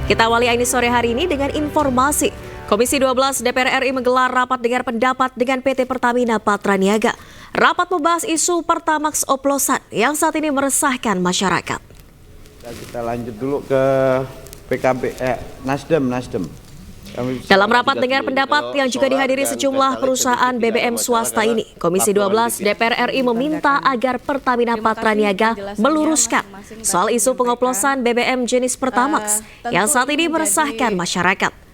Kita awali ini sore hari ini dengan informasi. Komisi 12 DPR RI menggelar rapat dengar pendapat dengan PT Pertamina Patraniaga. Rapat membahas isu Pertamax oplosan yang saat ini meresahkan masyarakat. Kita lanjut dulu ke Nasdem. Dalam rapat dengar pendapat yang juga dihadiri sejumlah perusahaan BBM swasta ini, Komisi 12 DPR RI meminta agar Pertamina Patraniaga meluruskan soal isu pengoplosan BBM jenis Pertamax yang saat ini meresahkan masyarakat.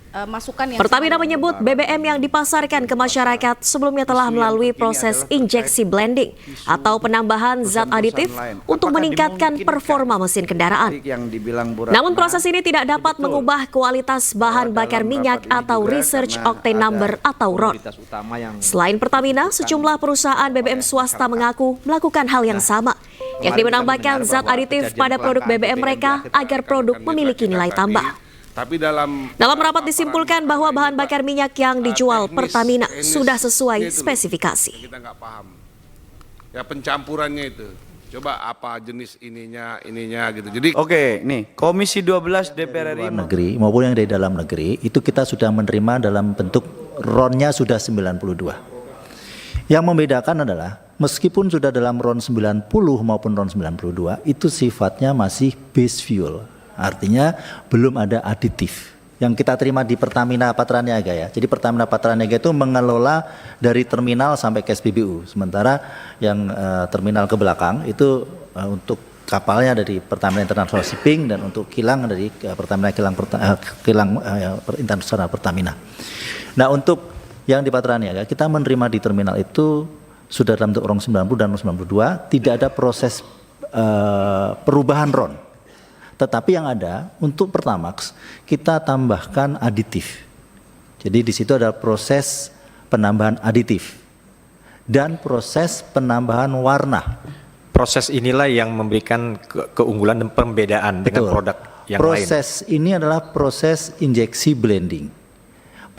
Pertamina menyebut BBM yang dipasarkan ke masyarakat sebelumnya telah melalui proses injeksi blending atau penambahan zat aditif untuk meningkatkan performa mesin kendaraan. Namun proses ini tidak dapat mengubah kualitas bahan bakar minyak atau Research Octane Number atau RON. Selain Pertamina, sejumlah perusahaan BBM swasta mengaku melakukan hal yang sama, yakni menambahkan zat aditif pada produk BBM mereka agar produk memiliki nilai tambah. Tapi dalam rapat disimpulkan bahwa bahan bakar minyak yang dijual Pertamina sudah sesuai spesifikasi. Kita nggak paham. Ya pencampurannya itu. Coba apa jenis ininya gitu. Jadi Oke, nih Komisi 12 DPR RI negeri maupun yang dari dalam negeri itu kita sudah menerima dalam bentuk RON-nya sudah 92. Yang membedakan adalah meskipun sudah dalam RON 90 maupun RON 92 itu sifatnya masih base fuel. Artinya belum ada aditif yang kita terima di Pertamina Patraniaga ya. Jadi Pertamina Patraniaga itu mengelola dari terminal sampai ke SPBU. Sementara yang terminal ke belakang itu untuk kapalnya dari Pertamina International Shipping dan untuk kilang dari Pertamina Kilang Internasional Pertamina. Nah, untuk yang di Patraniaga kita menerima di terminal itu sudah dalam bentuk RON 90 dan RON 92, tidak ada proses perubahan RON. Tetapi yang ada untuk Pertamax kita tambahkan aditif. Jadi di situ ada proses penambahan aditif dan proses penambahan warna. Proses inilah yang memberikan keunggulan dan pembedaan dengan produk yang lain. Proses ini adalah proses injeksi blending.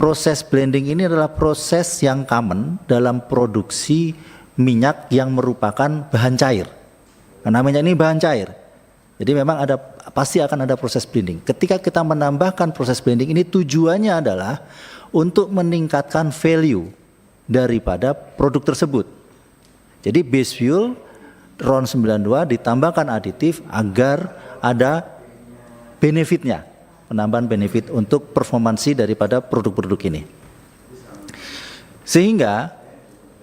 Proses blending ini adalah proses yang common dalam produksi minyak yang merupakan bahan cair. Nah, namanya ini bahan cair. Jadi memang pasti akan ada proses blending. Ketika kita menambahkan proses blending ini tujuannya adalah untuk meningkatkan value daripada produk tersebut. Jadi base fuel RON 92 ditambahkan aditif agar ada benefitnya, penambahan benefit untuk performansi daripada produk-produk ini. Sehingga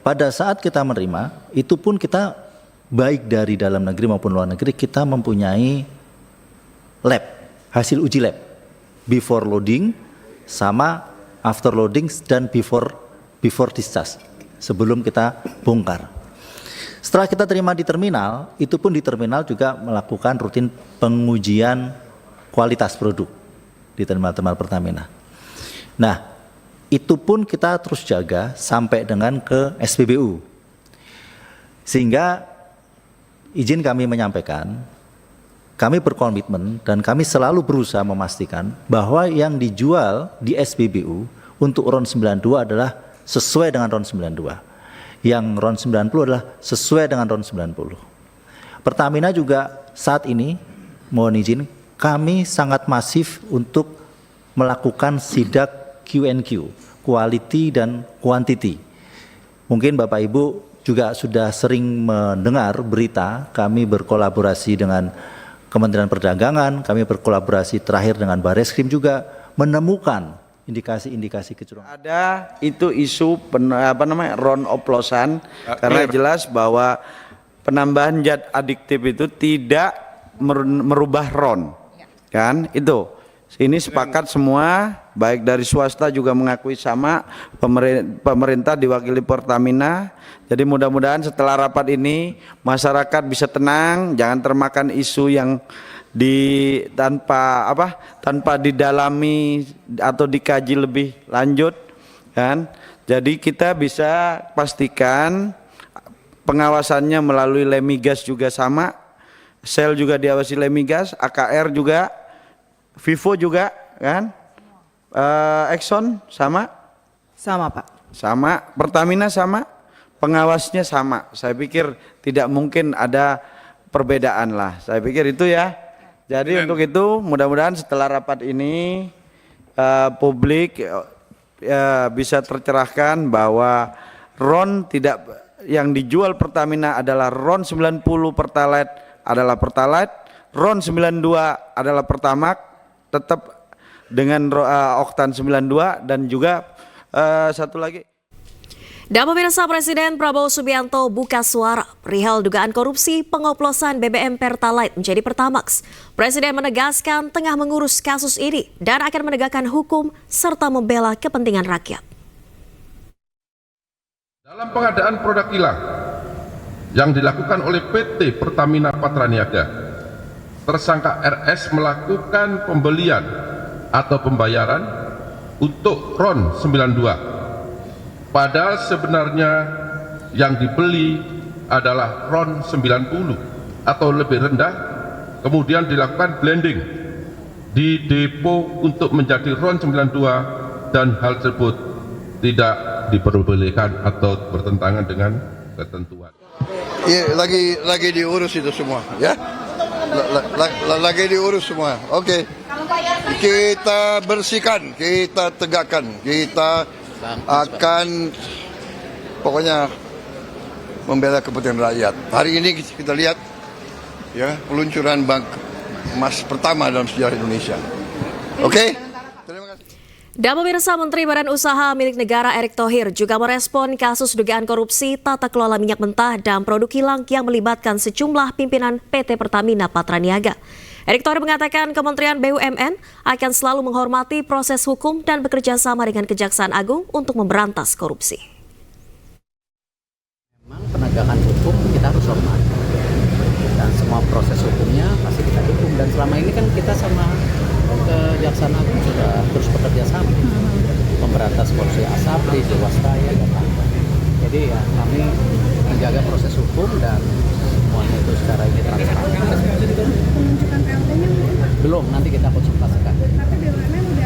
pada saat kita menerima itu pun kita baik dari dalam negeri maupun luar negeri kita mempunyai lab, hasil uji lab before loading sama after loading dan before discharge sebelum kita bongkar. Setelah kita terima di terminal, itu pun di terminal juga melakukan rutin pengujian kualitas produk di terminal-terminal Pertamina. Nah, itu pun kita terus jaga sampai dengan ke SPBU. Sehingga izin kami menyampaikan, kami berkomitmen dan kami selalu berusaha memastikan bahwa yang dijual di SPBU untuk RON 92 adalah sesuai dengan RON 92. Yang RON 90 adalah sesuai dengan RON 90. Pertamina juga saat ini, mohon izin, kami sangat masif untuk melakukan sidak Q&Q, quality dan quantity. Mungkin Bapak Ibu juga sudah sering mendengar berita kami berkolaborasi dengan Kementerian Perdagangan, kami berkolaborasi terakhir dengan Bareskrim juga menemukan indikasi-indikasi kecurangan. Ada itu isu RON oplosan karena jelas bahwa penambahan zat adiktif itu tidak merubah RON. Kan? Itu. Ini sepakat semua, baik dari swasta juga mengakui sama, pemerintah diwakili Pertamina. Jadi mudah-mudahan setelah rapat ini masyarakat bisa tenang, jangan termakan isu yang tanpa didalami atau dikaji lebih lanjut, kan? Jadi kita bisa pastikan pengawasannya melalui Lemigas juga sama, Shell juga diawasi Lemigas, AKR juga, Vivo juga, kan? Exxon sama? Sama, Pak. Sama, Pertamina sama, pengawasnya sama. Saya pikir tidak mungkin ada perbedaan lah. Saya pikir itu ya. Jadi untuk itu mudah-mudahan setelah rapat ini publik bisa tercerahkan bahwa RON tidak yang dijual Pertamina adalah RON 90 Pertalite adalah Pertalite, RON 92 adalah Pertamax tetap dengan oktan 92 dan juga satu lagi. Dan pemirsa, Presiden Prabowo Subianto buka suara perihal dugaan korupsi pengoplosan BBM Pertalite menjadi Pertamax. Presiden menegaskan tengah mengurus kasus ini dan akan menegakkan hukum serta membela kepentingan rakyat. Dalam pengadaan produk kilang yang dilakukan oleh PT Pertamina Patraniaga, tersangka RS melakukan pembelian atau pembayaran untuk RON 92. Padahal sebenarnya yang dibeli adalah RON 90 atau lebih rendah, kemudian dilakukan blending di depo untuk menjadi RON 92 dan hal tersebut tidak diperbolehkan atau bertentangan dengan ketentuan. Iya, lagi diurus itu semua, ya. Lagi diurus semua. Oke. Kita bersihkan, kita tegakkan, kita akan pokoknya membela kepentingan rakyat. Hari ini kita lihat ya peluncuran bank emas pertama dalam sejarah Indonesia. Oke? Terima kasih. Dan pemirsa, Menteri Badan Usaha milik Negara Erick Thohir juga merespon kasus dugaan korupsi tata kelola minyak mentah dan produk kilang yang melibatkan sejumlah pimpinan PT Pertamina Patraniaga. Erick Thohir mengatakan Kementerian BUMN akan selalu menghormati proses hukum dan bekerja sama dengan Kejaksaan Agung untuk memberantas korupsi. Memang penegakan hukum kita harus hormati dan semua proses hukumnya pasti kita dukung, dan selama ini kan kita sama Kejaksaan Agung sudah terus bekerja sama memberantas korupsi Asabri, Jiwasraya dan lain-lain. Jadi ya kami menjaga proses hukum dan semuanya itu secara ini transparan. Belum, nanti kita konsultasikan.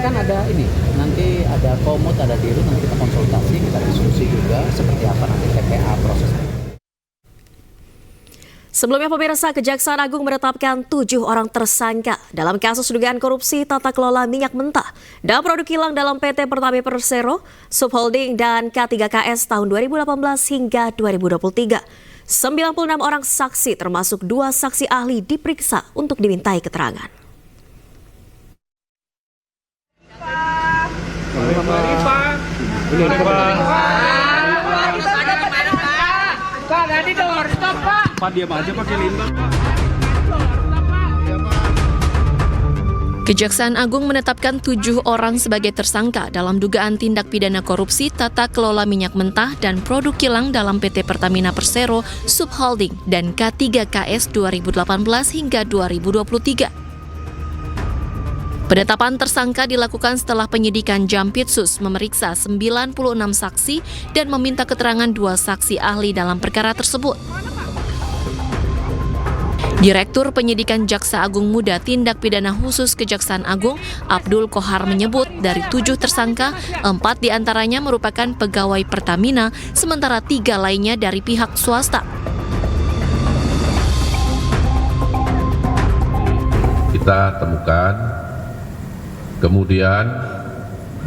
Kan ada ini, nanti ada komod, ada dirut, nanti kita konsultasi, kita diskusi juga seperti apa nanti TPA prosesnya. Sebelumnya pemirsa, Kejaksaan Agung menetapkan 7 orang tersangka dalam kasus dugaan korupsi tata kelola minyak mentah dan produk kilang dalam PT Pertamina Persero, Subholding dan K3KS tahun 2018 hingga 2023. 96 orang saksi termasuk 2 saksi ahli diperiksa untuk dimintai keterangan. Kejaksaan Agung menetapkan 7 orang sebagai tersangka dalam dugaan tindak pidana korupsi tata kelola minyak mentah dan produk kilang dalam PT Pertamina Persero, Subholding dan K3KS 2018 hingga 2023. Penetapan tersangka dilakukan setelah penyidikan Jampitsus memeriksa 96 saksi dan meminta keterangan 2 saksi ahli dalam perkara tersebut. Direktur Penyidikan Jaksa Agung Muda Tindak Pidana Khusus Kejaksaan Agung, Abdul Kohar menyebut dari 7 tersangka, 4 diantaranya merupakan pegawai Pertamina, sementara 3 lainnya dari pihak swasta. Kita temukan, kemudian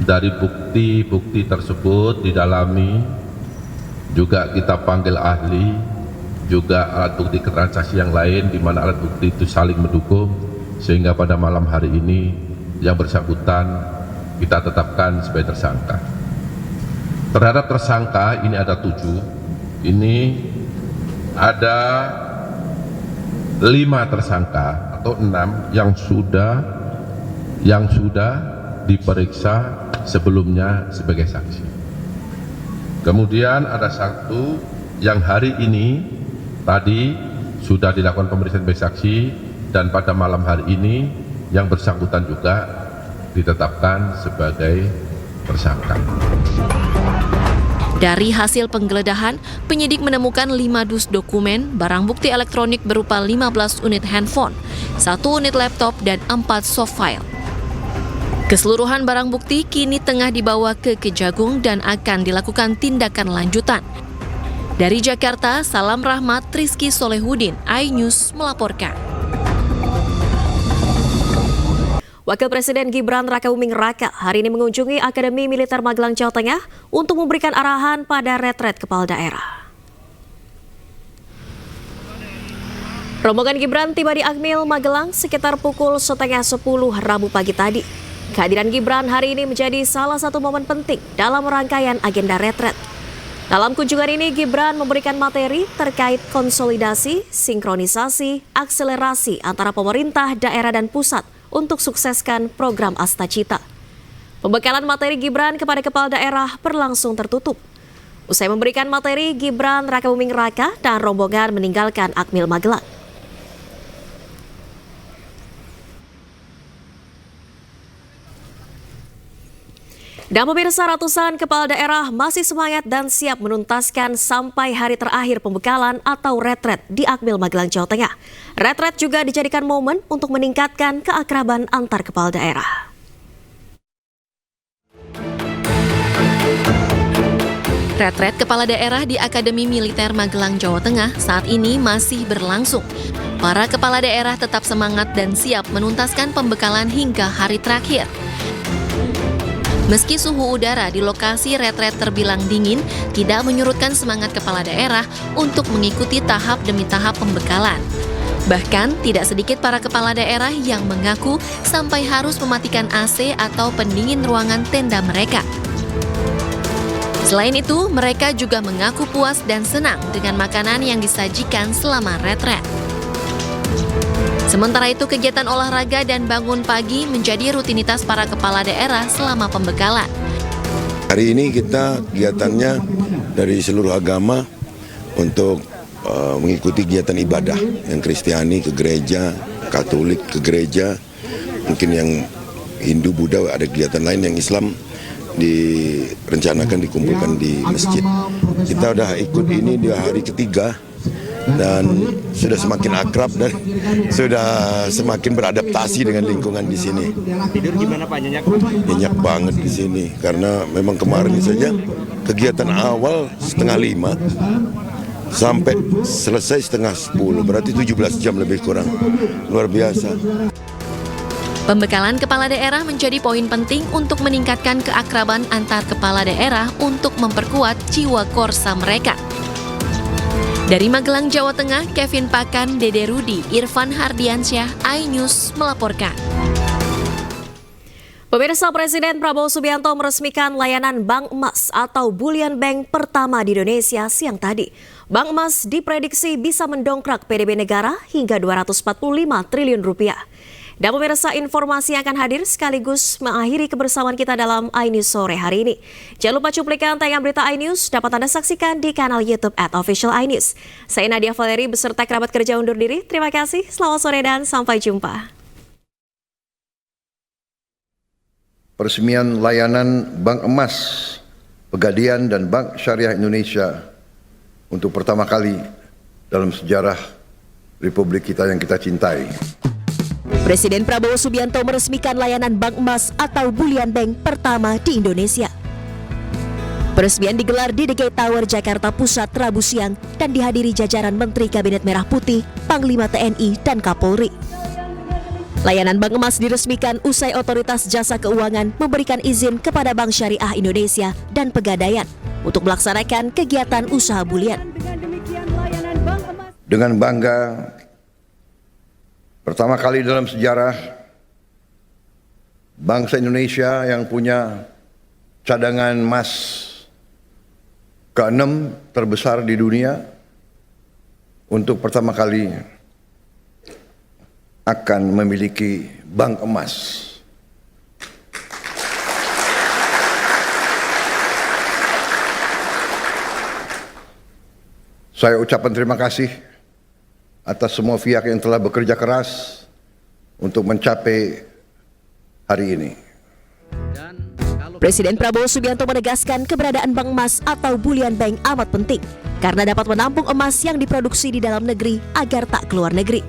dari bukti-bukti tersebut didalami, juga kita panggil ahli, juga alat bukti transaksi yang lain di mana alat bukti itu saling mendukung, sehingga pada malam hari ini yang bersangkutan kita tetapkan sebagai tersangka. Terhadap tersangka ini ada 7, ini ada 5 tersangka atau 6 yang sudah diperiksa sebelumnya sebagai saksi. Kemudian ada 1 yang hari ini tadi sudah dilakukan pemeriksaan sebagai saksi, dan pada malam hari ini yang bersangkutan juga ditetapkan sebagai tersangka. Dari hasil penggeledahan, penyidik menemukan 5 dus dokumen, barang bukti elektronik berupa 15 unit handphone, 1 unit laptop, dan 4 soft file. Keseluruhan barang bukti kini tengah dibawa ke Kejagung dan akan dilakukan tindakan lanjutan. Dari Jakarta, Salam Rahmat, Rizky Solehudin, iNews melaporkan. Wakil Presiden Gibran Rakabuming Raka hari ini mengunjungi Akademi Militer Magelang, Jawa Tengah untuk memberikan arahan pada retret kepala daerah. Rombongan Gibran tiba di Akmil Magelang sekitar pukul 9:30 Rabu pagi tadi. Kehadiran Gibran hari ini menjadi salah satu momen penting dalam rangkaian agenda retret. Dalam kunjungan ini, Gibran memberikan materi terkait konsolidasi, sinkronisasi, akselerasi antara pemerintah, daerah, dan pusat untuk sukseskan program Astacita. Pembekalan materi Gibran kepada kepala daerah berlangsung tertutup. Usai memberikan materi, Gibran Rakabuming Raka dan rombongan meninggalkan Akmil Magelang. Dan pemirsa, ratusan kepala daerah masih semangat dan siap menuntaskan sampai hari terakhir pembekalan atau retret di Akmil Magelang, Jawa Tengah. Retret juga dijadikan momen untuk meningkatkan keakraban antar kepala daerah. Retret kepala daerah di Akademi Militer Magelang, Jawa Tengah saat ini masih berlangsung. Para kepala daerah tetap semangat dan siap menuntaskan pembekalan hingga hari terakhir. Meski suhu udara di lokasi retret terbilang dingin, tidak menyurutkan semangat kepala daerah untuk mengikuti tahap demi tahap pembekalan. Bahkan, tidak sedikit para kepala daerah yang mengaku sampai harus mematikan AC atau pendingin ruangan tenda mereka. Selain itu, mereka juga mengaku puas dan senang dengan makanan yang disajikan selama retret. Sementara itu, kegiatan olahraga dan bangun pagi menjadi rutinitas para kepala daerah selama pembekalan. Hari ini kita kegiatannya dari seluruh agama untuk mengikuti kegiatan ibadah. Yang Kristiani ke gereja, Katolik ke gereja, mungkin yang Hindu, Buddha ada kegiatan lain, yang Islam direncanakan dikumpulkan di masjid. Kita udah ikut ini di hari ketiga dan sudah semakin akrab dan sudah semakin beradaptasi dengan lingkungan di sini. Tidur gimana Pak, nyenyak? Nyenyak banget di sini karena memang kemarin saja kegiatan awal 4:30 sampai selesai 9:30, berarti 17 jam lebih kurang. Luar biasa. Pembekalan kepala daerah menjadi poin penting untuk meningkatkan keakraban antar kepala daerah untuk memperkuat jiwa korsa mereka. Dari Magelang, Jawa Tengah, Kevin Pakan, Dede Rudi, Irfan Hardiansyah, iNews melaporkan. Pemirsa, Presiden Prabowo Subianto meresmikan layanan Bank Emas atau Bullion Bank pertama di Indonesia siang tadi. Bank Emas diprediksi bisa mendongkrak PDB negara hingga 245 triliun rupiah. Dan pemirsa, informasi yang akan hadir sekaligus mengakhiri kebersamaan kita dalam iNews sore hari ini. Jangan lupa cuplikan tayangan berita iNews dapat Anda saksikan di kanal YouTube @official iNews. Saya Nadia Valeri beserta kerabat kerja undur diri. Terima kasih, selamat sore dan sampai jumpa. Peresmian layanan Bank Emas, Pegadaian dan Bank Syariah Indonesia untuk pertama kali dalam sejarah Republik kita yang kita cintai. Presiden Prabowo Subianto meresmikan layanan Bank Emas atau Bullion Bank pertama di Indonesia. Peresmian digelar di The Gate Tower, Jakarta Pusat, Rabu siang dan dihadiri jajaran Menteri Kabinet Merah Putih, Panglima TNI, dan Kapolri. Layanan Bank Emas diresmikan usai Otoritas Jasa Keuangan memberikan izin kepada Bank Syariah Indonesia dan Pegadaian untuk melaksanakan kegiatan usaha bulian. Dengan bangga, pertama kali dalam sejarah bangsa Indonesia yang punya cadangan emas ke-6 terbesar di dunia untuk pertama kali akan memiliki bank emas. Saya ucapkan terima kasih atas semua pihak yang telah bekerja keras untuk mencapai hari ini. Presiden Prabowo Subianto menegaskan keberadaan Bank Emas atau Bullion Bank amat penting karena dapat menampung emas yang diproduksi di dalam negeri agar tak keluar negeri.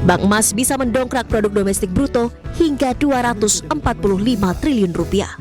Bank Emas bisa mendongkrak produk domestik bruto hingga 245 triliun rupiah.